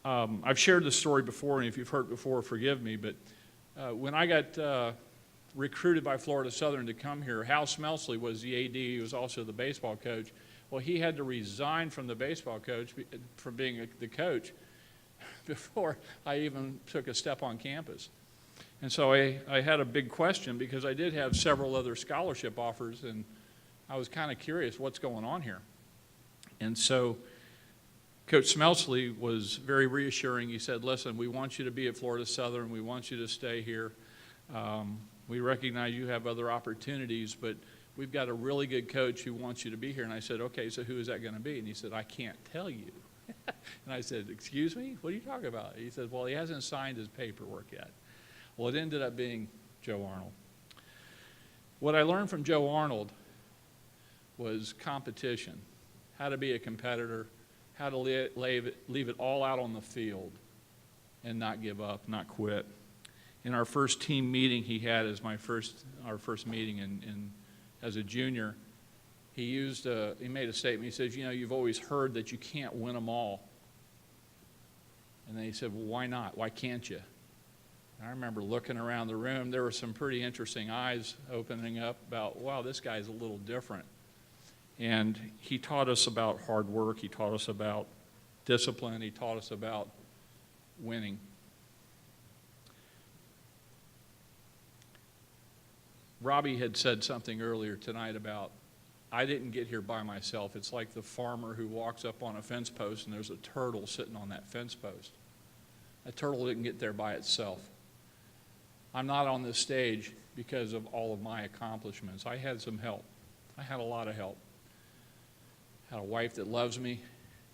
I've shared this story before, and if you've heard it before, forgive me, but when I got recruited by Florida Southern to come here, Hal Smelsley was the AD, he was also the baseball coach. Well, he had to resign from the baseball coach, from being the coach, before I even took a step on campus. And so I had a big question, because I did have several other scholarship offers, and I was kind of curious what's going on here. And so Coach Smelsley was very reassuring. He said, listen, we want you to be at Florida Southern. We want you to stay here. We recognize you have other opportunities, but we've got a really good coach who wants you to be here. And I said, okay, so who is that going to be? And he said, I can't tell you. And I said, excuse me? What are you talking about? He said, well, he hasn't signed his paperwork yet. Well, it ended up being Joe Arnold. What I learned from Joe Arnold was competition, how to be a competitor, how to leave it all out on the field and not give up, not quit. In our first team meeting he had as our first meeting as a junior, he made a statement. He says, you know, you've always heard that you can't win them all. And then he said, well, why not? Why can't you? And I remember looking around the room. There were some pretty interesting eyes opening up about, wow, this guy's a little different. And he taught us about hard work. He taught us about discipline. He taught us about winning. Robbie had said something earlier tonight about, I didn't get here by myself. It's like the farmer who walks up on a fence post and there's a turtle sitting on that fence post. That turtle didn't get there by itself. I'm not on this stage because of all of my accomplishments. I had some help. I had a lot of help. I had a wife that loves me,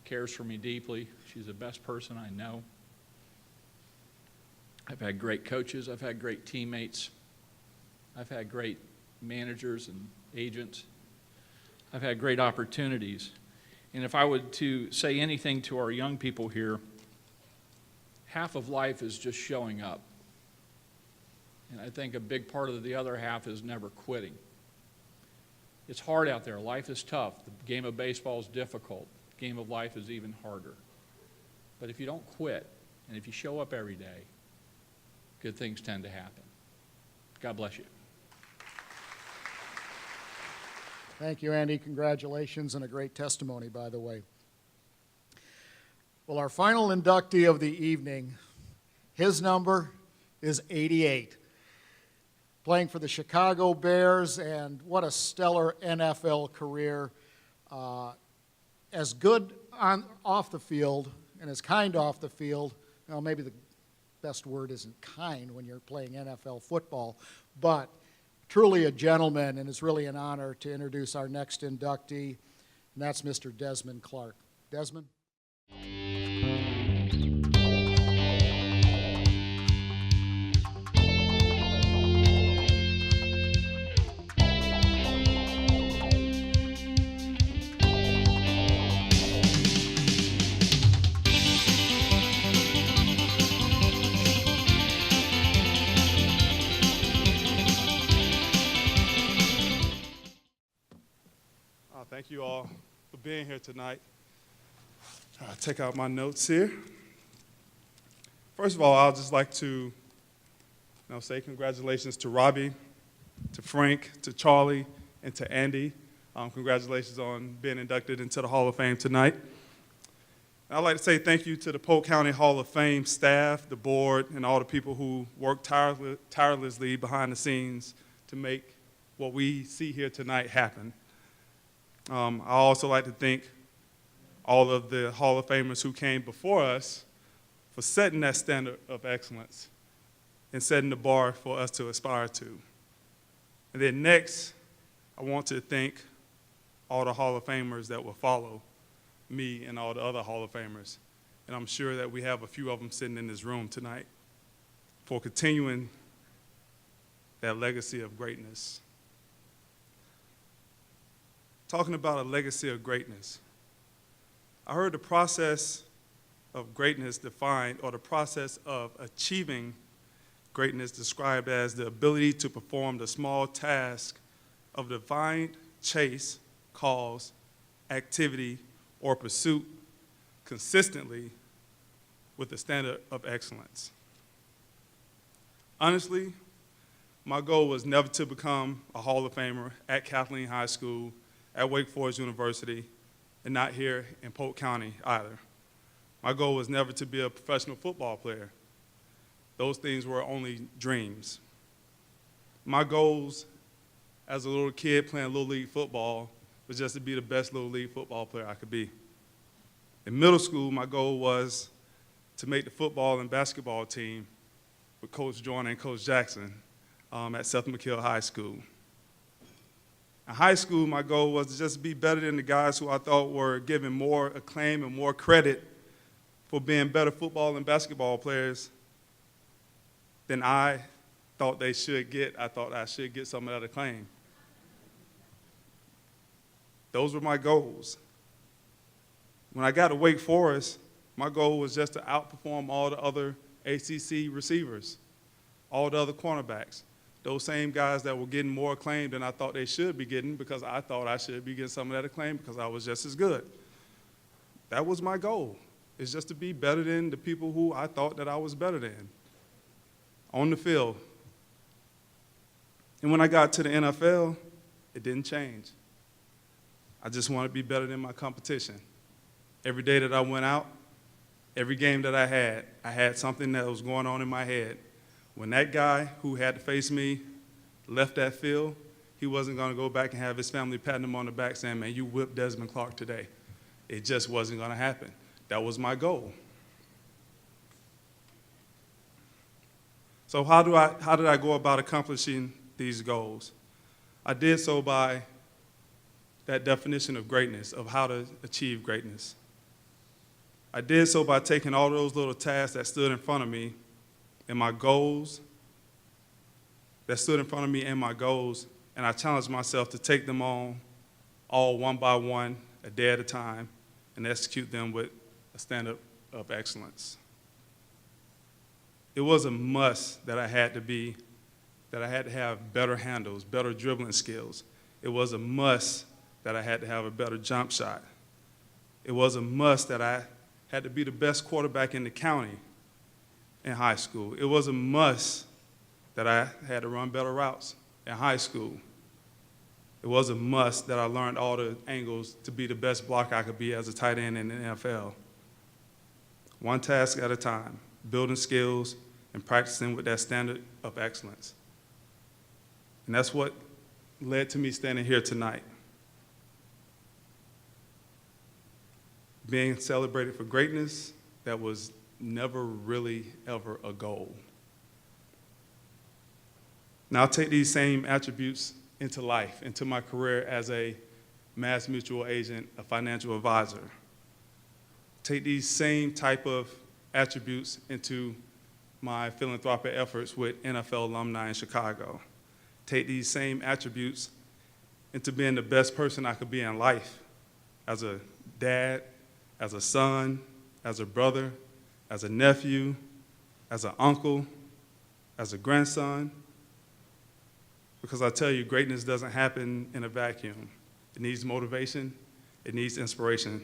cares for me deeply. She's the best person I know. I've had great coaches. I've had great teammates. I've had great managers and agents. I've had great opportunities. And if I were to say anything to our young people here, half of life is just showing up. And I think a big part of the other half is never quitting. It's hard out there. Life is tough. The game of baseball is difficult. The game of life is even harder. But if you don't quit, and if you show up every day, good things tend to happen. God bless you. Thank you, Andy. Congratulations, and a great testimony, by the way. Well, our final inductee of the evening, his number is 88. playing for the Chicago Bears, and what a stellar NFL career. As good off the field and as kind off the field. Well, maybe the best word isn't kind when you're playing NFL football, but truly a gentleman, and it's really an honor to introduce our next inductee, and that's Mr. Desmond Clark. Desmond? Thank you all for being here tonight. I'll take out my notes here. First of all, I'd just like to say congratulations to Robbie, to Frank, to Charlie, and to Andy. Congratulations on being inducted into the Hall of Fame tonight. And I'd like to say thank you to the Polk County Hall of Fame staff, the board, and all the people who worked tirelessly behind the scenes to make what we see here tonight happen. I also like to thank all of the Hall of Famers who came before us for setting that standard of excellence and setting the bar for us to aspire to. And then next, I want to thank all the Hall of Famers that will follow me and all the other Hall of Famers. And I'm sure that we have a few of them sitting in this room tonight for continuing that legacy of greatness. Talking about a legacy of greatness, I heard the process of greatness defined, or the process of achieving greatness described as the ability to perform the small task of defined chase, cause, activity, or pursuit consistently with the standard of excellence. Honestly, my goal was never to become a Hall of Famer at Kathleen High School, at Wake Forest University, and not here in Polk County either. My goal was never to be a professional football player. Those things were only dreams. My goals as a little kid playing Little League football was just to be the best Little League football player I could be. In middle school, my goal was to make the football and basketball team with Coach Joyner and Coach Jackson at Seth McKill High School. In high school, my goal was to just be better than the guys who I thought were given more acclaim and more credit for being better football and basketball players than I thought they should get. I thought I should get some of that acclaim. Those were my goals. When I got to Wake Forest, my goal was just to outperform all the other ACC receivers, all the other cornerbacks. Those same guys that were getting more acclaim than I thought they should be getting, because I thought I should be getting some of that acclaim because I was just as good. That was my goal, is just to be better than the people who I thought that I was better than on the field. And when I got to the NFL, it didn't change. I just wanted to be better than my competition. Every day that I went out, every game that I had something that was going on in my head. When that guy who had to face me left that field, he wasn't going to go back and have his family patting him on the back saying, man, you whipped Desmond Clark today. It just wasn't going to happen. That was my goal. So how did I go about accomplishing these goals? I did so by that definition of greatness, of how to achieve greatness. I did so by taking all those little tasks that stood in front of me and my goals, and I challenged myself to take them on all one by one, a day at a time, and execute them with a standard of excellence. It was a must that I had to have better handles, better dribbling skills. It was a must that I had to have a better jump shot. It was a must that I had to be the best quarterback in the county in high school. It was a must that I had to run better routes in high school. It was a must that I learned all the angles to be the best blocker I could be as a tight end in the NFL. One task at a time, building skills and practicing with that standard of excellence. And that's what led to me standing here tonight. Being celebrated for greatness that was never really ever a goal. Now, I'll take these same attributes into life, into my career as a Mass Mutual agent, a financial advisor. Take these same type of attributes into my philanthropic efforts with NFL alumni in Chicago. Take these same attributes into being the best person I could be in life, as a dad, as a son, as a brother, as a nephew, as an uncle, as a grandson. Because I tell you, greatness doesn't happen in a vacuum. It needs motivation, it needs inspiration.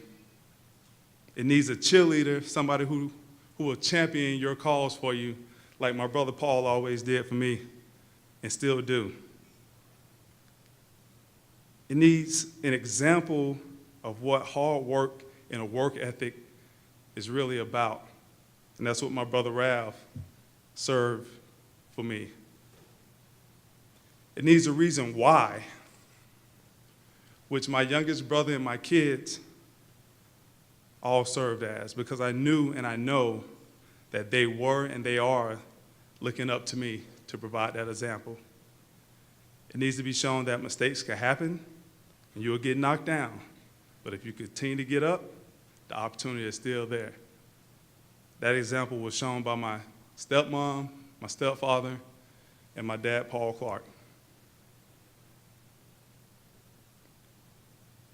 It needs a cheerleader, somebody who will champion your cause for you, like my brother Paul always did for me, and still do. It needs an example of what hard work and a work ethic is really about. And that's what my brother Ralph served for me. It needs a reason why, which my youngest brother and my kids all served as, because I knew and I know that they were and they are looking up to me to provide that example. It needs to be shown that mistakes can happen and you will get knocked down, but if you continue to get up, the opportunity is still there. That example was shown by my stepmom, my stepfather, and my dad, Paul Clark.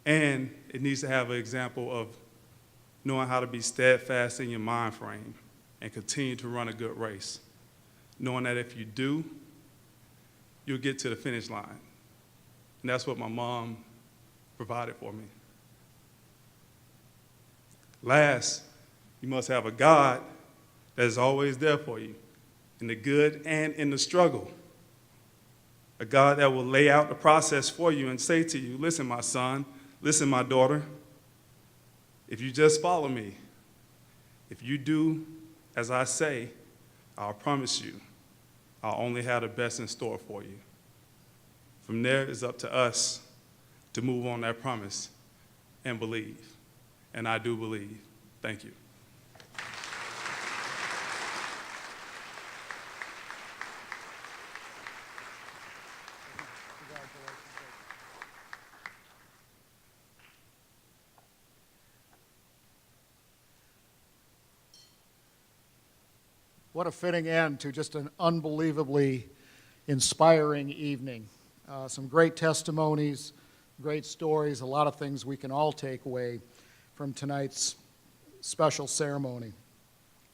And it needs to have an example of knowing how to be steadfast in your mind frame and continue to run a good race, knowing that if you do, you'll get to the finish line. And that's what my mom provided for me. Last, you must have a God that is always there for you in the good and in the struggle. A God that will lay out the process for you and say to you, listen, my son, listen, my daughter, if you just follow me, if you do as I say, I'll promise you, I'll only have the best in store for you. From there, it's up to us to move on that promise and believe. And I do believe. Thank you. What a fitting end to just an unbelievably inspiring evening. Some great testimonies, great stories, a lot of things we can all take away from tonight's special ceremony.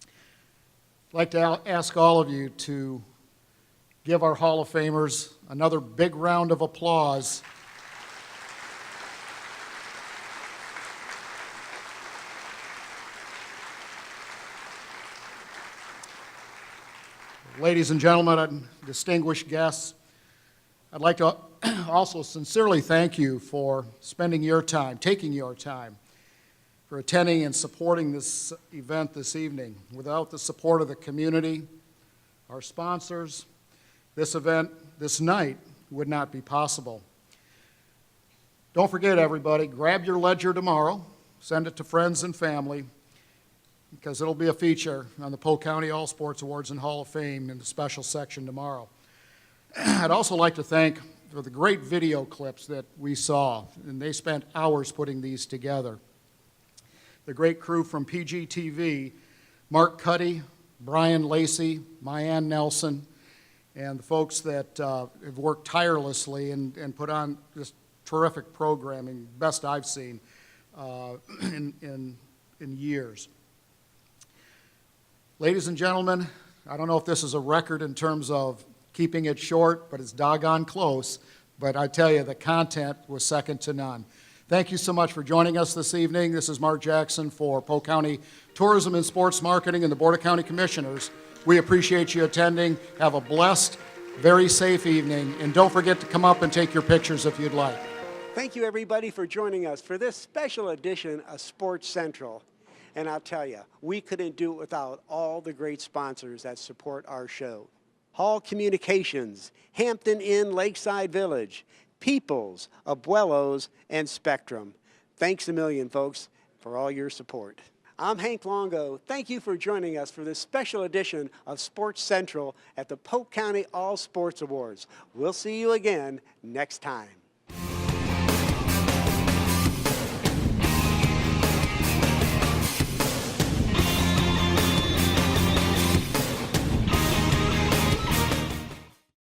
I'd like to ask all of you to give our Hall of Famers another big round of applause. Ladies and gentlemen and distinguished guests, I'd like to also sincerely thank you for spending your time, taking your time, for attending and supporting this event this evening. Without the support of the community, our sponsors, this event, this night would not be possible. Don't forget, everybody, grab your ledger tomorrow, send it to friends and family, because it'll be a feature on the Polk County All Sports Awards and Hall of Fame in the special section tomorrow. I'd also like to thank for the great video clips that we saw, and they spent hours putting these together. The great crew from PGTV, Mark Cuddy, Brian Lacey, Mayanne Nelson, and the folks that have worked tirelessly and put on this terrific programming, best I've seen in years. Ladies and gentlemen, I don't know if this is a record in terms of keeping it short, but it's doggone close. But I tell you, the content was second to none. Thank you so much for joining us this evening. This is Mark Jackson for Polk County Tourism and Sports Marketing and the Board of County Commissioners. We appreciate you attending. Have a blessed, very safe evening, and don't forget to come up and take your pictures if you'd like. Thank you, everybody, for joining us for this special edition of Sports Central. And I'll tell you, we couldn't do it without all the great sponsors that support our show. Hall Communications, Hampton Inn Lakeside Village, Peoples, Abuelos, and Spectrum. Thanks a million, folks, for all your support. I'm Hank Longo. Thank you for joining us for this special edition of Sports Central at the Polk County All Sports Awards. We'll see you again next time.